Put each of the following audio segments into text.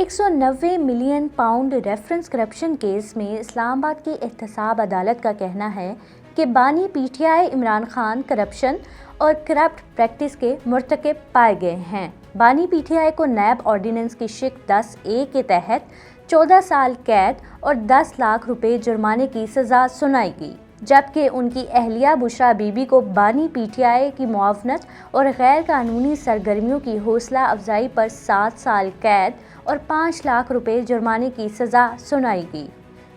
190 million pound reference corruption case میں اسلام آباد کی احتساب عدالت کا کہنا ہے کہ بانی P T I Imran Khan corruption اور کرپٹ پریکٹس کے مرتکب پائے گئے ہیں۔ بانی پی ٹی آئی کو نیب آرڈیننس کی شق 10A کے تحت 14 سال قید اور 10 لاکھ روپے جرمانے کی سزا سنائی گئی، جبکہ ان کی اہلیہ بشرا بی بی کو بانی پی ٹی آئی کی معاونت اور غیر قانونی سرگرمیوں کی حوصلہ افزائی پر 7 سال قید اور 5 لاکھ روپے جرمانے کی سزا سنائی گئی۔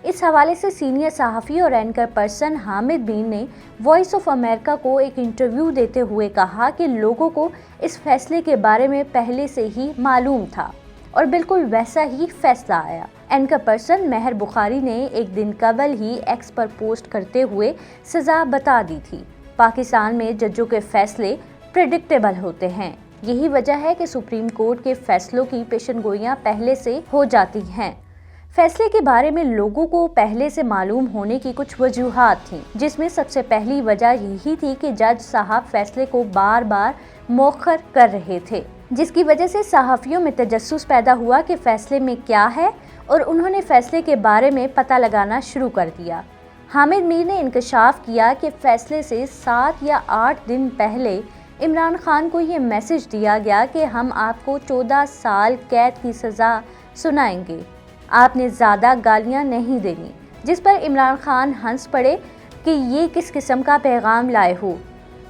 اس حوالے سے سینئر صحافی اور اینکر پرسن حامد میر نے وائس آف امریکہ کو ایک انٹرویو دیتے ہوئے کہا کہ لوگوں کو اس فیصلے کے بارے میں پہلے سے ہی معلوم تھا اور بالکل ویسا ہی فیصلہ آیا۔ اینکر پرسن مہر بخاری نے ایک دن قبل ہی ایکس پر پوسٹ کرتے ہوئے سزا بتا دی تھی۔ پاکستان میں ججوں کے فیصلے پریڈکٹیبل ہوتے ہیں، یہی وجہ ہے کہ سپریم کورٹ کے فیصلوں کی پیشن گوئیاں پہلے سے ہو جاتی ہیں۔ فیصلے کے بارے میں لوگوں کو پہلے سے معلوم ہونے کی کچھ وجوہات تھیں، جس میں سب سے پہلی وجہ یہی تھی کہ جج صاحب فیصلے کو بار بار مؤخر کر رہے تھے، جس کی وجہ سے صحافیوں میں تجسس پیدا ہوا کہ فیصلے میں کیا ہے، اور انہوں نے فیصلے کے بارے میں پتہ لگانا شروع کر دیا۔ حامد میر نے انکشاف کیا کہ فیصلے سے 7 یا 8 دن پہلے عمران خان کو یہ میسج دیا گیا کہ ہم آپ کو 14 سال قید کی سزا سنائیں گے، آپ نے زیادہ گالیاں نہیں دینی، جس پر عمران خان ہنس پڑے کہ یہ کس قسم کا پیغام لائے ہو،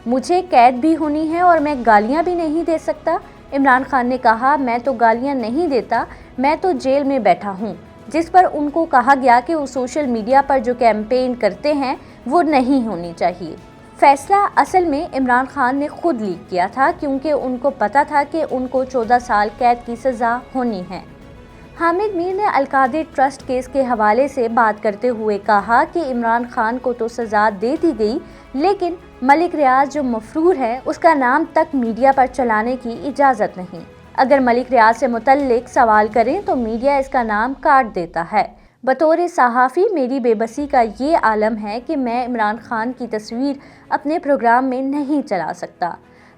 مجھے قید بھی ہونی ہے اور میں گالیاں بھی نہیں دے سکتا۔ عمران خان نے کہا میں تو گالیاں نہیں دیتا، میں تو جیل میں بیٹھا ہوں، جس پر ان کو کہا گیا کہ وہ سوشل میڈیا پر جو کیمپین کرتے ہیں وہ نہیں ہونی چاہیے۔ فیصلہ اصل میں عمران خان نے خود لیک کیا تھا، کیونکہ ان کو پتا تھا کہ ان کو 14 سال قید کی سزا ہونی ہے۔ حامد میر نے القادری ٹرسٹ کیس کے حوالے سے بات کرتے ہوئے کہا کہ عمران خان کو تو سزا دے دی گئی، لیکن ملک ریاض جو مفرور ہے اس کا نام تک میڈیا پر چلانے کی اجازت نہیں۔ اگر ملک ریاض سے متعلق سوال کریں تو میڈیا اس کا نام کاٹ دیتا ہے۔ بطور صحافی میری بے بسی کا یہ عالم ہے کہ میں عمران خان کی تصویر اپنے پروگرام میں نہیں چلا سکتا،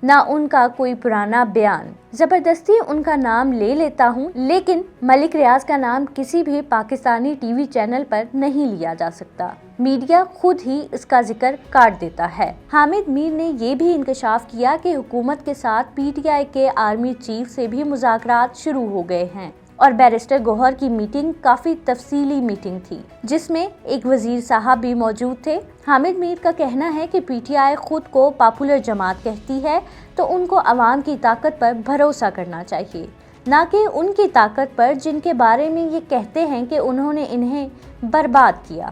نہ ان کا کوئی پرانا بیان، زبردستی ان کا نام لے لیتا ہوں، لیکن ملک ریاض کا نام کسی بھی پاکستانی ٹی وی چینل پر نہیں لیا جا سکتا، میڈیا خود ہی اس کا ذکر کاٹ دیتا ہے۔ حامد میر نے یہ بھی انکشاف کیا کہ حکومت کے ساتھ پی ٹی آئی کے آرمی چیف سے بھی مذاکرات شروع ہو گئے ہیں، اور بیرسٹر گوہر کی میٹنگ کافی تفصیلی میٹنگ تھی، جس میں ایک وزیر صاحب بھی موجود تھے۔ حامد میر کا کہنا ہے کہ پی ٹی آئی خود کو پاپولر جماعت کہتی ہے، تو ان کو عوام کی طاقت پر بھروسہ کرنا چاہیے، نہ کہ ان کی طاقت پر جن کے بارے میں یہ کہتے ہیں کہ انہوں نے انہیں برباد کیا۔